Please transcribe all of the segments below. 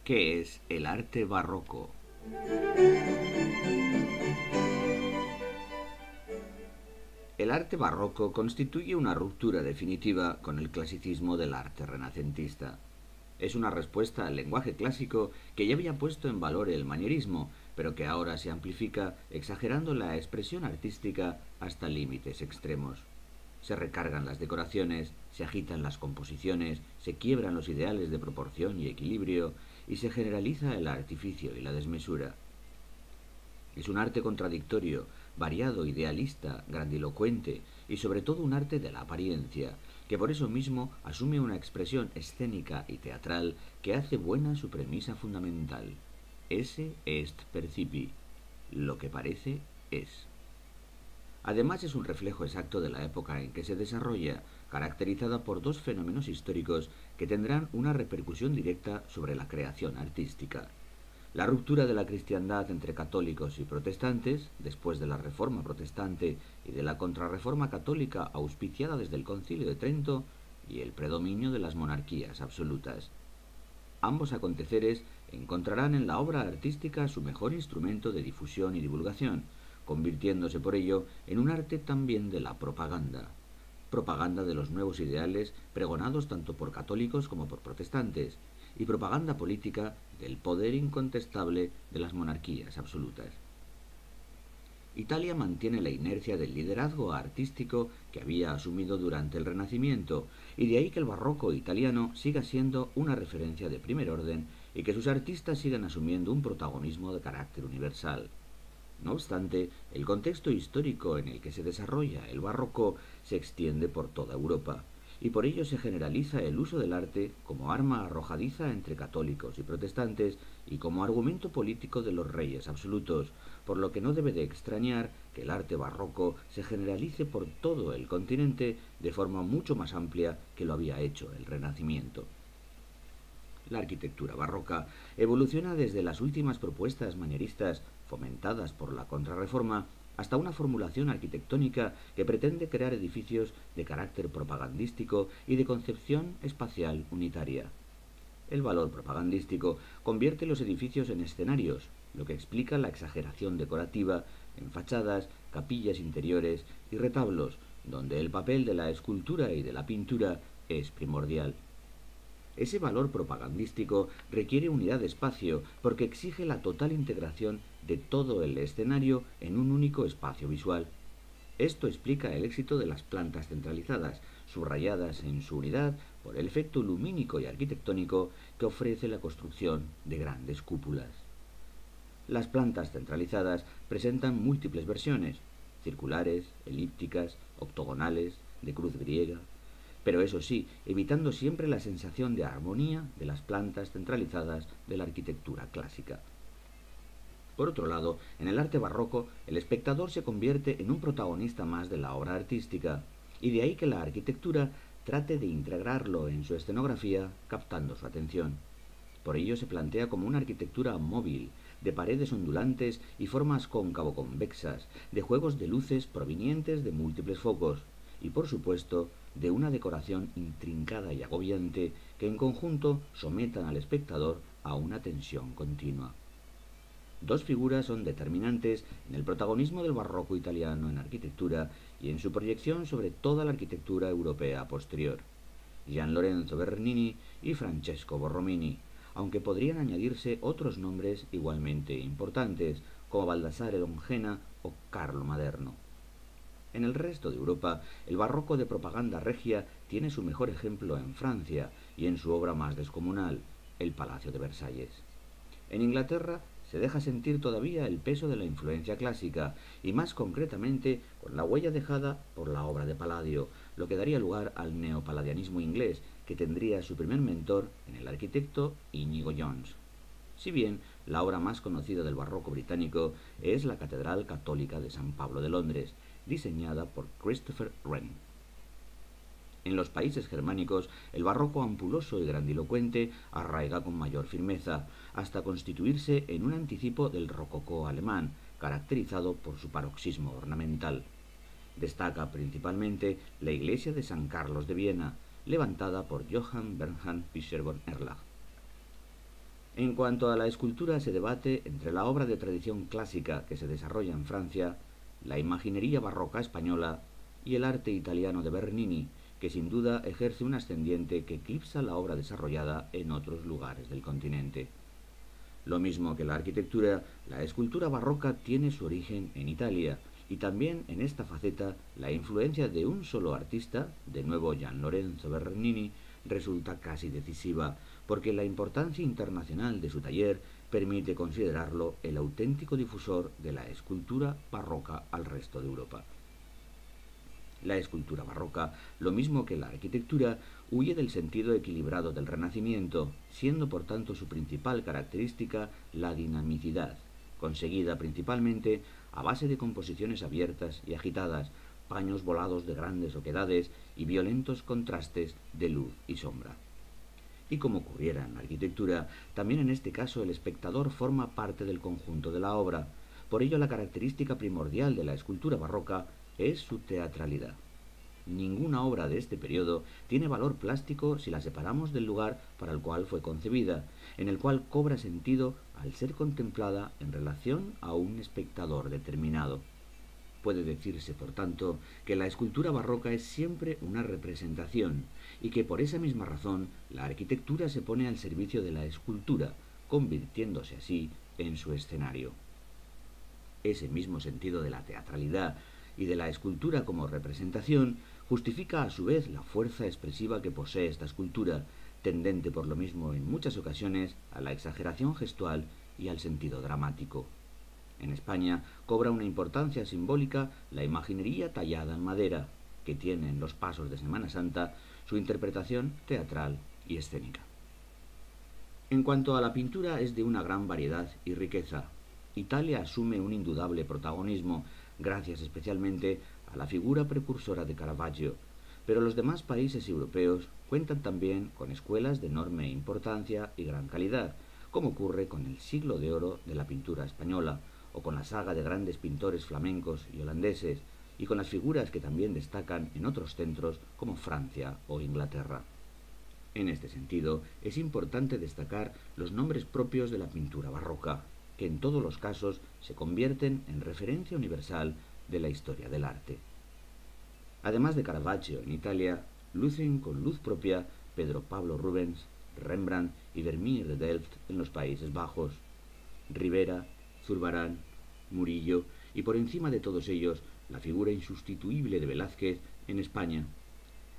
¿Qué es el arte barroco? El arte barroco constituye una ruptura definitiva con el clasicismo del arte renacentista. Es una respuesta al lenguaje clásico que ya había puesto en valor el manierismo, pero que ahora se amplifica exagerando la expresión artística hasta límites extremos. Se recargan las decoraciones, se agitan las composiciones, se quiebran los ideales de proporción y equilibrio, y se generaliza el artificio y la desmesura. Es un arte contradictorio, variado, idealista, grandilocuente y sobre todo un arte de la apariencia, que por eso mismo asume una expresión escénica y teatral que hace buena su premisa fundamental. Esse est percipi, lo que parece es. Además es un reflejo exacto de la época en que se desarrolla, caracterizada por dos fenómenos históricos que tendrán una repercusión directa sobre la creación artística. La ruptura de la cristiandad entre católicos y protestantes, después de la Reforma protestante y de la Contrarreforma católica auspiciada desde el Concilio de Trento, y el predominio de las monarquías absolutas. Ambos aconteceres encontrarán en la obra artística su mejor instrumento de difusión y divulgación, convirtiéndose por ello en un arte también de la propaganda. Propaganda de los nuevos ideales pregonados tanto por católicos como por protestantes, y propaganda política del poder incontestable de las monarquías absolutas. Italia mantiene la inercia del liderazgo artístico que había asumido durante el Renacimiento, y de ahí que el barroco italiano siga siendo una referencia de primer orden y que sus artistas sigan asumiendo un protagonismo de carácter universal. No obstante, el contexto histórico en el que se desarrolla el barroco se extiende por toda Europa, y por ello se generaliza el uso del arte como arma arrojadiza entre católicos y protestantes y como argumento político de los reyes absolutos, por lo que no debe de extrañar que el arte barroco se generalice por todo el continente de forma mucho más amplia que lo había hecho el Renacimiento. La arquitectura barroca evoluciona desde las últimas propuestas manieristas fomentadas por la Contrarreforma hasta una formulación arquitectónica que pretende crear edificios de carácter propagandístico y de concepción espacial unitaria. El valor propagandístico convierte los edificios en escenarios, lo que explica la exageración decorativa en fachadas, capillas interiores y retablos, donde el papel de la escultura y de la pintura es primordial. Ese valor propagandístico requiere unidad de espacio porque exige la total integración de todo el escenario en un único espacio visual. Esto explica el éxito de las plantas centralizadas, subrayadas en su unidad por el efecto lumínico y arquitectónico que ofrece la construcción de grandes cúpulas. Las plantas centralizadas presentan múltiples versiones, circulares, elípticas, octogonales, de cruz griega, pero eso sí, evitando siempre la sensación de armonía de las plantas centralizadas de la arquitectura clásica. Por otro lado, en el arte barroco, el espectador se convierte en un protagonista más de la obra artística, y de ahí que la arquitectura trate de integrarlo en su escenografía, captando su atención. Por ello se plantea como una arquitectura móvil, de paredes ondulantes y formas cóncavo-convexas, de juegos de luces provenientes de múltiples focos, y por supuesto, de una decoración intrincada y agobiante que en conjunto sometan al espectador a una tensión continua. Dos figuras son determinantes en el protagonismo del barroco italiano en arquitectura y en su proyección sobre toda la arquitectura europea posterior: Gian Lorenzo Bernini y Francesco Borromini, aunque podrían añadirse otros nombres igualmente importantes, como Baldassare Longena o Carlo Maderno. En el resto de Europa, el barroco de propaganda regia tiene su mejor ejemplo en Francia y en su obra más descomunal, el Palacio de Versalles. En Inglaterra se deja sentir todavía el peso de la influencia clásica, y más concretamente con la huella dejada por la obra de Palladio, lo que daría lugar al neopalladianismo inglés, que tendría su primer mentor en el arquitecto Inigo Jones. Si bien la obra más conocida del barroco británico es la Catedral Católica de San Pablo de Londres, diseñada por Christopher Wren. En los países germánicos, el barroco ampuloso y grandilocuente arraiga con mayor firmeza, hasta constituirse en un anticipo del rococó alemán, caracterizado por su paroxismo ornamental. Destaca principalmente la iglesia de San Carlos de Viena, levantada por Johann Bernhard Fischer von Erlach. En cuanto a la escultura, se debate entre la obra de tradición clásica que se desarrolla en Francia, la imaginería barroca española y el arte italiano de Bernini, que sin duda ejerce un ascendiente que eclipsa la obra desarrollada en otros lugares del continente. Lo mismo que la arquitectura, la escultura barroca tiene su origen en Italia, y también en esta faceta la influencia de un solo artista, de nuevo Gian Lorenzo Bernini, resulta casi decisiva, porque la importancia internacional de su taller permite considerarlo el auténtico difusor de la escultura barroca al resto de Europa. La escultura barroca, lo mismo que la arquitectura, huye del sentido equilibrado del Renacimiento, siendo por tanto su principal característica la dinamicidad, conseguida principalmente a base de composiciones abiertas y agitadas, paños volados de grandes oquedades y violentos contrastes de luz y sombra. Y como ocurriera en la arquitectura, también en este caso el espectador forma parte del conjunto de la obra. Por ello la característica primordial de la escultura barroca es su teatralidad. Ninguna obra de este periodo tiene valor plástico si la separamos del lugar para el cual fue concebida, en el cual cobra sentido al ser contemplada en relación a un espectador determinado. Puede decirse, por tanto, que la escultura barroca es siempre una representación, y que por esa misma razón la arquitectura se pone al servicio de la escultura, convirtiéndose así en su escenario. Ese mismo sentido de la teatralidad y de la escultura como representación justifica a su vez la fuerza expresiva que posee esta escultura, tendente por lo mismo en muchas ocasiones a la exageración gestual y al sentido dramático. En España cobra una importancia simbólica la imaginería tallada en madera, que tiene en los pasos de Semana Santa su interpretación teatral y escénica. En cuanto a la pintura, es de una gran variedad y riqueza. Italia asume un indudable protagonismo, gracias especialmente a la figura precursora de Caravaggio, pero los demás países europeos cuentan también con escuelas de enorme importancia y gran calidad, como ocurre con el siglo de oro de la pintura española, o con la saga de grandes pintores flamencos y holandeses, y con las figuras que también destacan en otros centros como Francia o Inglaterra. En este sentido, es importante destacar los nombres propios de la pintura barroca, que en todos los casos se convierten en referencia universal de la historia del arte. Además de Caravaggio en Italia, lucen con luz propia Pedro Pablo Rubens, Rembrandt y Vermeer de Delft en los Países Bajos, Rivera, Zurbarán, Murillo y por encima de todos ellos la figura insustituible de Velázquez en España.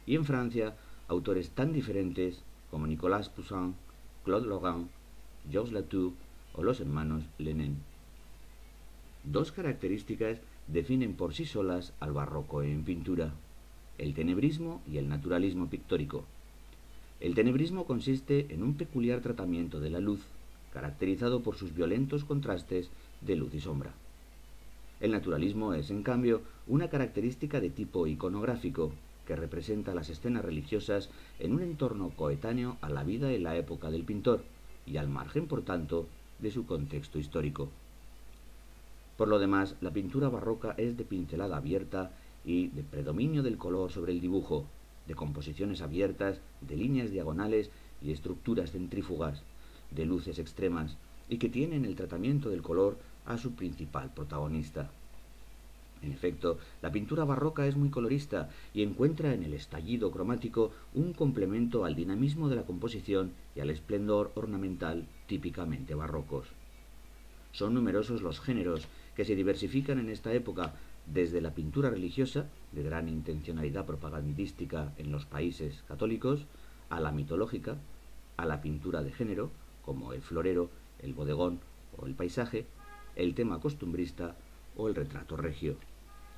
Y en Francia, autores tan diferentes como Nicolas Poussin, Claude Lorrain, Georges Latour o los hermanos Lenin. Dos características definen por sí solas al barroco en pintura: el tenebrismo y el naturalismo pictórico. El tenebrismo consiste en un peculiar tratamiento de la luz, caracterizado por sus violentos contrastes de luz y sombra. El naturalismo es, en cambio, una característica de tipo iconográfico, que representa las escenas religiosas en un entorno coetáneo a la vida en la época del pintor, y al margen, por tanto, de su contexto histórico. Por lo demás, la pintura barroca es de pincelada abierta y de predominio del color sobre el dibujo, de composiciones abiertas, de líneas diagonales y estructuras centrífugas, de luces extremas, y que tiene en el tratamiento del color a su principal protagonista. En efecto, la pintura barroca es muy colorista y encuentra en el estallido cromático un complemento al dinamismo de la composición y al esplendor ornamental típicamente barrocos. Son numerosos los géneros que se diversifican en esta época, desde la pintura religiosa, de gran intencionalidad propagandística en los países católicos, a la mitológica, a la pintura de género, como el florero, el bodegón o el paisaje, el tema costumbrista o el retrato regio.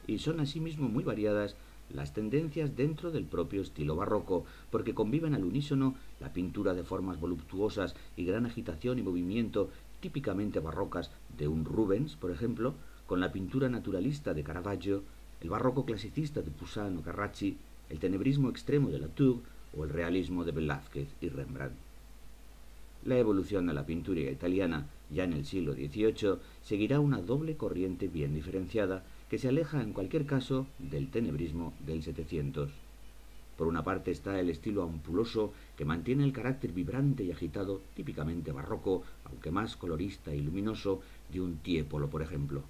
Y son asimismo muy variadas las tendencias dentro del propio estilo barroco, porque conviven al unísono la pintura de formas voluptuosas y gran agitación y movimiento típicamente barrocas de un Rubens, por ejemplo, con la pintura naturalista de Caravaggio, el barroco clasicista de Poussin o Carracci el tenebrismo extremo de Latour o el realismo de Velázquez y Rembrandt. La evolución de la pintura italiana, ya en el siglo XVIII, seguirá una doble corriente bien diferenciada que se aleja en cualquier caso del tenebrismo del 700. Por una parte está el estilo ampuloso que mantiene el carácter vibrante y agitado, típicamente barroco, aunque más colorista y luminoso, de un Tiepolo, por ejemplo.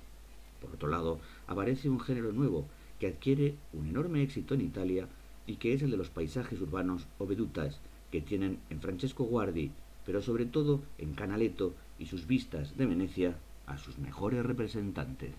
Por otro lado, aparece un género nuevo que adquiere un enorme éxito en Italia y que es el de los paisajes urbanos o vedutas que tienen en Francesco Guardi, pero sobre todo en Canaletto y sus vistas de Venecia, a sus mejores representantes.